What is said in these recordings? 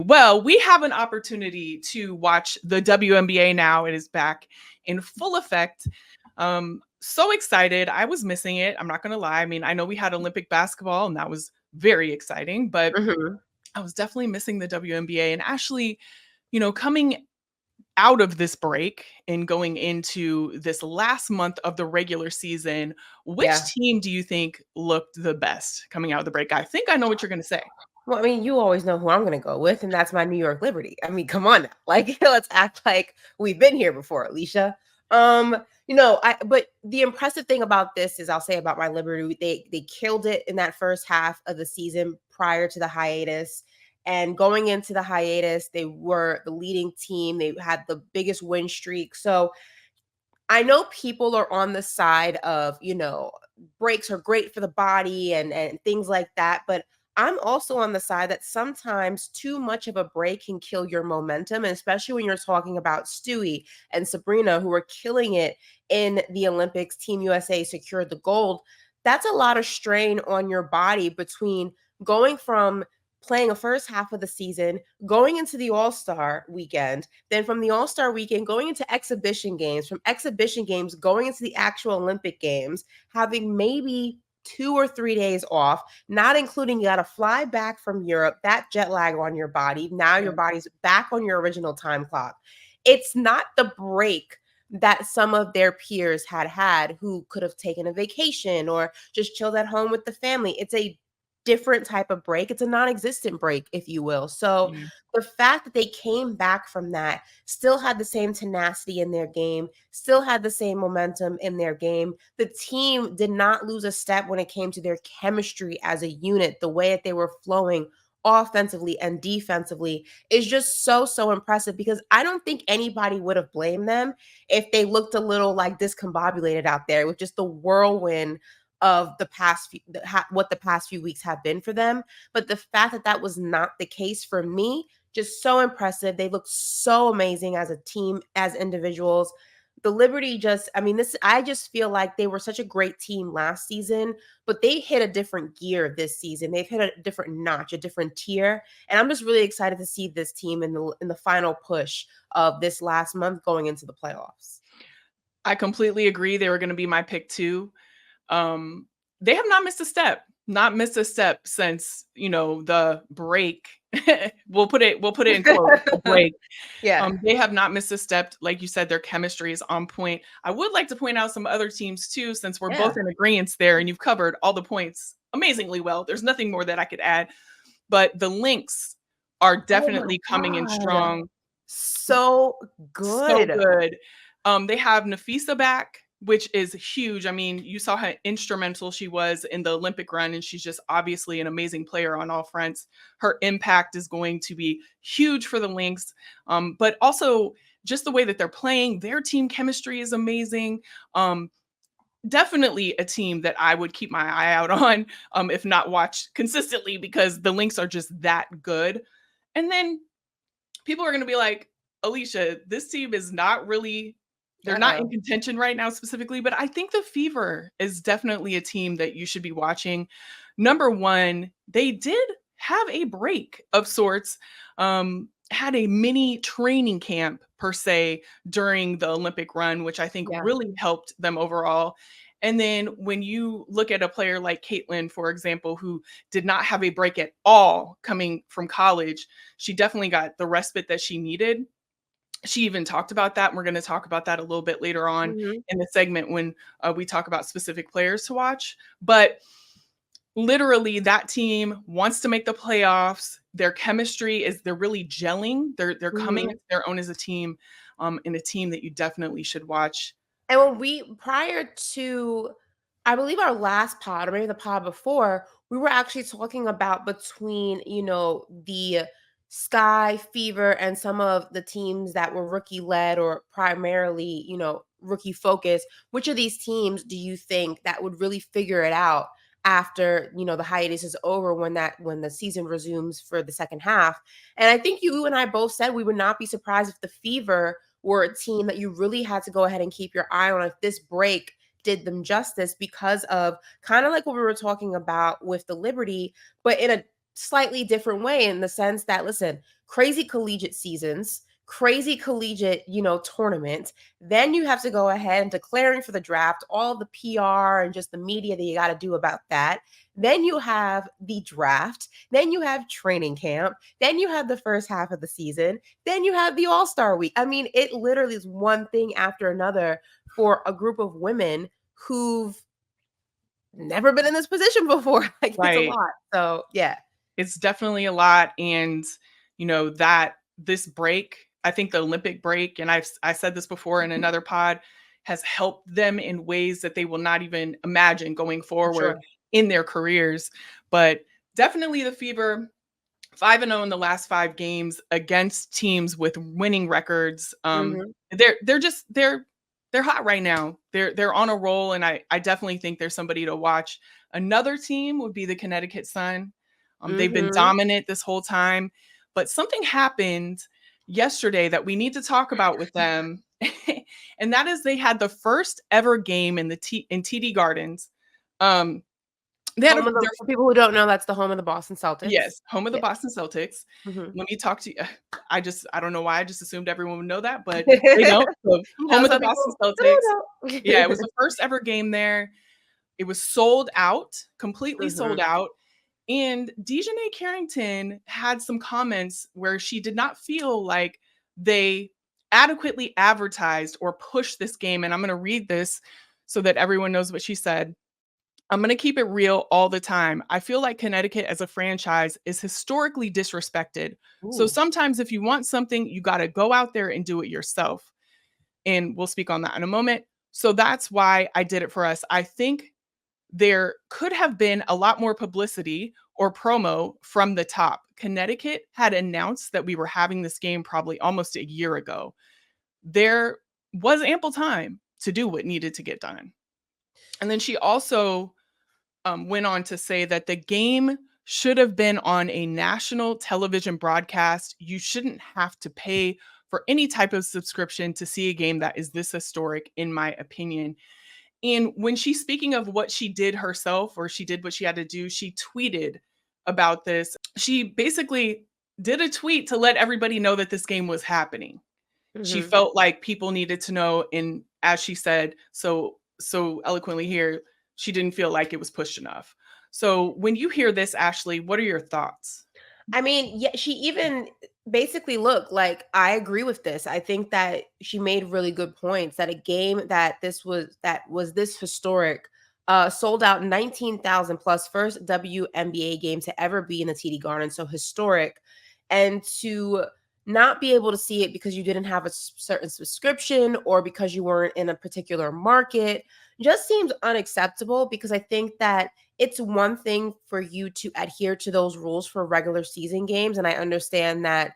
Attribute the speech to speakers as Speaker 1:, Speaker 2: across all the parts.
Speaker 1: Well, we have an opportunity to watch the WNBA now. It is back in full effect. So excited. I was missing it. I'm not going to lie. I mean, I know we had Olympic basketball and that was very exciting, but
Speaker 2: Mhm.
Speaker 1: I was definitely missing the WNBA. And actually, coming out of this break and going into this last month of the regular season, which
Speaker 2: Yeah.
Speaker 1: team do you think looked the best coming out of the break? I think I know what you're going to say.
Speaker 2: Well, I mean, you always know who I'm gonna go with, and that's my New York Liberty. I mean, come on now. Like, let's act like we've been here before, Alicia. Um, but the impressive thing about this is I'll say about my Liberty, they killed it in that first half of the season prior to the hiatus. And going into the hiatus, they were the leading team. They had the biggest win streak. So I know people are on the side of, breaks are great for the body and things like that, but I'm also on the side that sometimes too much of a break can kill your momentum, and especially when you're talking about Stewie and Sabrina, who are killing it in the Olympics. Team USA secured the gold. That's a lot of strain on your body between going from playing a first half of the season, going into the All-Star weekend, then from the All-Star weekend, going into exhibition games, from exhibition games, going into the actual Olympic Games, having maybe 2 or 3 days off, not including you got to fly back from Europe, that jet lag on your body. Now your body's back on your original time clock. It's not the break that some of their peers had who could have taken a vacation or just chilled at home with the family. It's a different type of break. It's a non-existent break, if you will. So
Speaker 1: Yeah.
Speaker 2: the fact that they came back from that, still had the same tenacity in their game, still had the same momentum in their game. The team did not lose a step when it came to their chemistry as a unit. The way that they were flowing offensively and defensively is just so impressive, because I don't think anybody would have blamed them if they looked a little like discombobulated out there with just the whirlwind of what the past few weeks have been for them. But the fact that that was not the case for me, just so impressive. They look so amazing as a team, as individuals. The Liberty I just feel like they were such a great team last season, but they hit a different gear this season. They've hit a different notch, a different tier. And I'm just really excited to see this team in the final push of this last month going into the playoffs.
Speaker 1: I completely agree. They were going to be my pick too. Um, they have not missed a step since, the break. we'll put it in quotes, the break.
Speaker 2: Yeah.
Speaker 1: They have not missed a step. Like you said, their chemistry is on point. I would like to point out some other teams too, since we're both
Speaker 2: Yeah.
Speaker 1: in agreement there and you've covered all the points amazingly well. There's nothing more that I could add, but the Lynx are
Speaker 2: Oh my
Speaker 1: definitely coming in
Speaker 2: God.
Speaker 1: strong.
Speaker 2: So
Speaker 1: So
Speaker 2: good.
Speaker 1: good. They have Nafisa back, which is huge. I mean, you saw how instrumental she was in the Olympic run, and she's just obviously an amazing player on all fronts. Her impact is going to be huge for the Lynx, but also just the way that they're playing, their team chemistry is amazing. Definitely a team that I would keep my eye out on, if not watch consistently, because the Lynx are just that good. And then people are going to be like, Alicia, this team is not really, they're not in
Speaker 2: Uh-oh.
Speaker 1: contention right now specifically, but I think the Fever is definitely a team that you should be watching. Number one, they did have a break of sorts, had a mini training camp per se during the Olympic run, which I think
Speaker 2: Yeah.
Speaker 1: really helped them overall. And then when you look at a player like Caitlin, for example, who did not have a break at all coming from college, she definitely got the respite that she needed. She even talked about that, and we're going to talk about that a little bit later on
Speaker 2: Mhm.
Speaker 1: in the segment when we talk about specific players to watch. But literally, that team wants to make the playoffs. Their chemistry is they're really gelling. They're coming
Speaker 2: Mhm.
Speaker 1: into their own as a team, and a team that you definitely should watch.
Speaker 2: And when prior to, I believe our last pod, or maybe the pod before, we were actually talking about between, the Sky Fever and some of the teams that were rookie led or primarily, rookie focused. Which of these teams do you think that would really figure it out after, the hiatus is over, when the season resumes for the second half? And I think you and I both said we would not be surprised if the Fever were a team that you really had to go ahead and keep your eye on if this break did them justice, because of kind of like what we were talking about with the Liberty, but in a slightly different way in the sense that, listen, crazy collegiate seasons, crazy collegiate, tournament. Then you have to go ahead and declaring for the draft, all the PR and just the media that you got to do about that. Then you have the draft. Then you have training camp. Then you have the first half of the season. Then you have the All-Star week. I mean, it literally is one thing after another for a group of women who've never been in this position before. Like, it's a
Speaker 1: Right.
Speaker 2: lot. So, yeah.
Speaker 1: It's definitely a lot. And, that this break, I think the Olympic break, and I said this before in another pod, has helped them in ways that they will not even imagine going forward
Speaker 2: Sure.
Speaker 1: in their careers. But definitely the Fever, 5-0 in the last 5 games against teams with winning records.
Speaker 2: Mhm.
Speaker 1: They're hot right now. They're on a roll, and I definitely think there's somebody to watch. Another team would be the Connecticut Sun. They've been
Speaker 2: Mhm.
Speaker 1: dominant this whole time, but something happened yesterday that we need to talk about with them, and that is they had the first ever game in in TD Gardens. Um, they had
Speaker 2: Home of the
Speaker 1: their
Speaker 2: For people who don't know, that's the home of the Boston Celtics.
Speaker 1: Yes, home of the
Speaker 2: Yeah.
Speaker 1: Boston Celtics.
Speaker 2: Mhm.
Speaker 1: Let me talk to you. I don't know why I just assumed everyone would know that, but they don't. So, home of the
Speaker 2: Some
Speaker 1: Boston
Speaker 2: people
Speaker 1: Celtics.
Speaker 2: don't
Speaker 1: Yeah, it
Speaker 2: know.
Speaker 1: was the first ever game there. It was sold out, completely sold
Speaker 2: Mhm.
Speaker 1: out. And Dejanay Carrington had some comments where she did not feel like they adequately advertised or pushed this game. And I'm going to read this so that everyone knows what she said. I'm going to keep it real all the time. I feel like Connecticut as a franchise is historically disrespected. So
Speaker 2: Ooh.
Speaker 1: sometimes if you want something, you got to go out there and do it yourself. And we'll speak on that in a moment. So that's why I did it for us. I think there could have been a lot more publicity or promo from the top. Connecticut had announced that we were having this game probably almost a year ago. There was ample time to do what needed to get done. And then she also went on to say that the game should have been on a national television broadcast. You shouldn't have to pay for any type of subscription to see a game that is this historic, in my opinion. And when she's speaking of what she did herself, or she did what she had to do, she tweeted about this. She basically did a tweet to let everybody know that this game was happening. She
Speaker 2: Mhm.
Speaker 1: felt like people needed to know, and as she said so eloquently here, she didn't feel like it was pushed enough. So when you hear this, Ashley, what are your thoughts?
Speaker 2: I mean, yeah, she even basically look like I agree with this. I think that she made really good points that a game that was this historic, sold out 19,000 plus, first WNBA game to ever be in the TD Garden, so historic, and to not be able to see it because you didn't have a certain subscription or because you weren't in a particular market just seems unacceptable, because I think that it's one thing for you to adhere to those rules for regular season games. And I understand that,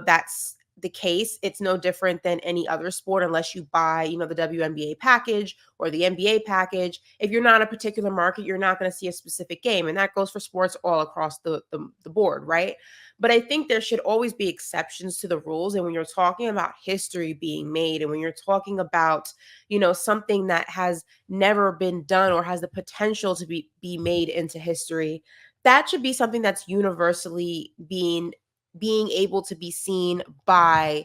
Speaker 2: that's the case. It's no different than any other sport unless you buy, the WNBA package or the NBA package. If you're not in a particular market, you're not going to see a specific game. And that goes for sports all across the board, right? But I think there should always be exceptions to the rules. And when you're talking about history being made, and when you're talking about, something that has never been done or has the potential to be made into history, that should be something that's universally being able to be seen by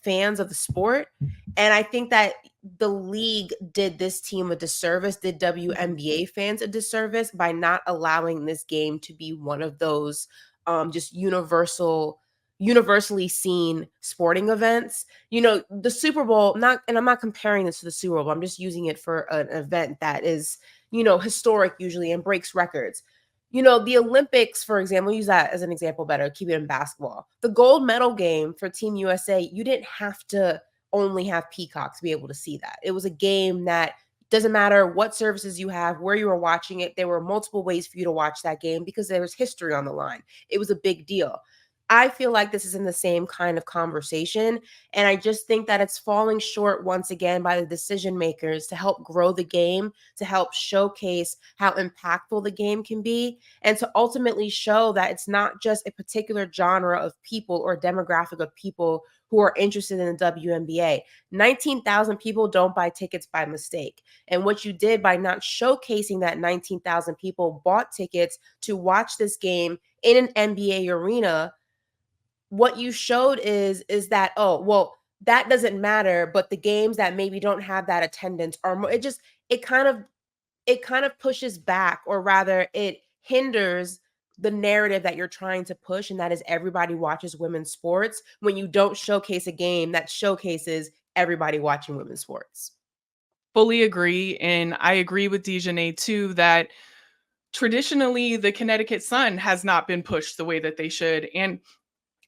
Speaker 2: fans of the sport. And I think that the league did this team a disservice, did
Speaker 1: Mhm.
Speaker 2: WNBA fans a disservice by not allowing this game to be one of those just universally seen sporting events. The Super Bowl, not and I'm not comparing this to the Super Bowl. I'm just using it for an event that is, historic usually and breaks records. The Olympics, for example, use that as an example better, keep it in basketball. The gold medal game for Team USA, you didn't have to only have Peacock to be able to see that. It was a game that doesn't matter what services you have, where you were watching it, there were multiple ways for you to watch that game because there was history on the line. It was a big deal. I feel like this is in the same kind of conversation. And I just think that it's falling short once again by the decision makers to help grow the game, to help showcase how impactful the game can be, and to ultimately show that it's not just a particular genre of people or demographic of people who are interested in the WNBA. 19,000 people don't buy tickets by mistake. And what you did by not showcasing that 19,000 people bought tickets to watch this game in an NBA arena, what you showed is that, oh, well, that doesn't matter, but the games that maybe don't have that attendance are more, it kind of it kind of pushes back, or rather it hinders the narrative that you're trying to push, and that is everybody watches women's sports, when you don't showcase a game that showcases everybody watching women's sports.
Speaker 1: Fully agree. And I agree with Dejanay too that traditionally the Connecticut Sun has not been pushed the way that they should. And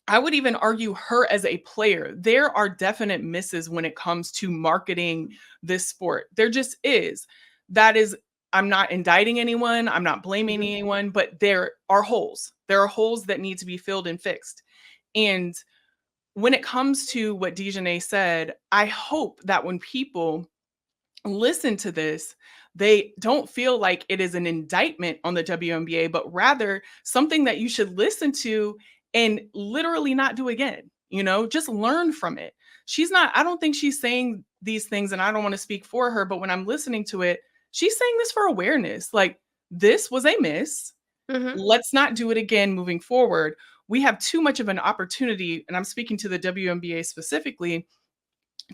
Speaker 1: I would even argue her as a player. There are definite misses when it comes to marketing this sport. There just is. That is, I'm not indicting anyone, I'm not blaming
Speaker 2: Mhm.
Speaker 1: anyone, but there are holes. There are holes that need to be filled and fixed. And when it comes to what Dejanay said, I hope that when people listen to this, they don't feel like it is an indictment on the WNBA, but rather something that you should listen to and literally not do again. Just learn from it. I don't think she's saying these things, and I don't want to speak for her, but when I'm listening to it, she's saying this for awareness. Like, this was a miss.
Speaker 2: Mhm.
Speaker 1: Let's not do it again moving forward. We have too much of an opportunity, and I'm speaking to the WNBA specifically,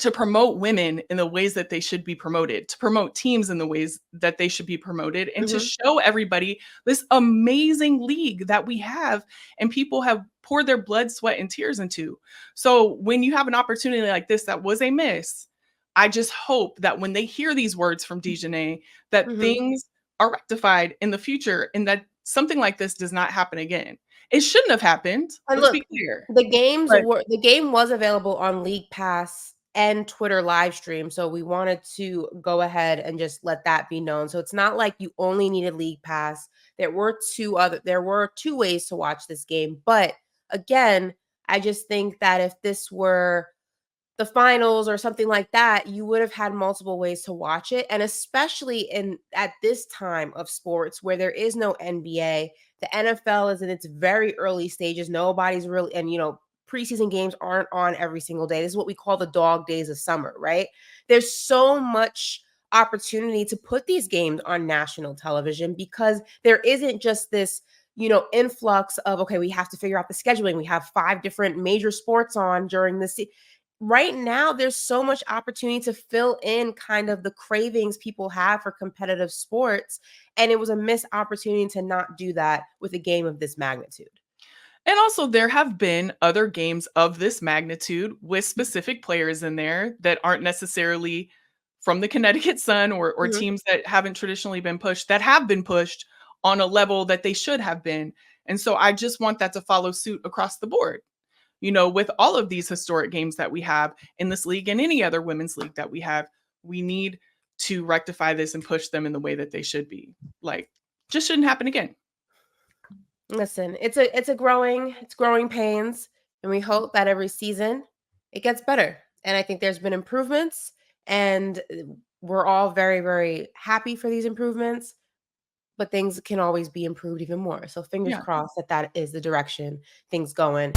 Speaker 1: to promote women in the ways that they should be promoted, to promote teams in the ways that they should be promoted, and to
Speaker 2: Mhm.
Speaker 1: show everybody this amazing league that we have and people have poured their blood, sweat, and tears into. So when you have an opportunity like this that was a miss, I just hope that when they hear these words from Dejanay, that
Speaker 2: Mhm.
Speaker 1: things are rectified in the future and that something like this does not happen again. It shouldn't have happened.
Speaker 2: And
Speaker 1: Let's be
Speaker 2: look,
Speaker 1: clear.
Speaker 2: the
Speaker 1: But
Speaker 2: game was available on League Pass and Twitter live stream, so we wanted to go ahead and just let that be known. So it's not like you only needed League Pass. There were two ways to watch this game, but again, I just think that if this were the finals or something like that, you would have had multiple ways to watch it. And especially in at this time of sports where there is no NBA, the NFL is in its very early stages. Nobody's really, and preseason games aren't on every single day. This is what we call the dog days of summer, right? There's so much opportunity to put these games on national television because there isn't just this influx of, okay, we have to figure out the scheduling. We have 5 different major sports on during this. Right now there's so much opportunity to fill in kind of the cravings people have for competitive sports, and it was a missed opportunity to not do that with a game of this magnitude.
Speaker 1: And also, there have been other games of this magnitude with specific players in there that aren't necessarily from the Connecticut Sun or
Speaker 2: Mhm.
Speaker 1: teams that haven't traditionally been pushed, that have been pushed on a level that they should have been. And so I just want that to follow suit across the board, with all of these historic games that we have in this league and any other women's league that we have. We need to rectify this and push them in the way that they should be. Like, just shouldn't happen again.
Speaker 2: Listen, it's growing pains, and we hope that every season it gets better. And I think there's been improvements, and we're all very, very happy for these improvements, but things can always be improved even more. So fingers
Speaker 1: Yeah.
Speaker 2: crossed that that is the direction things going.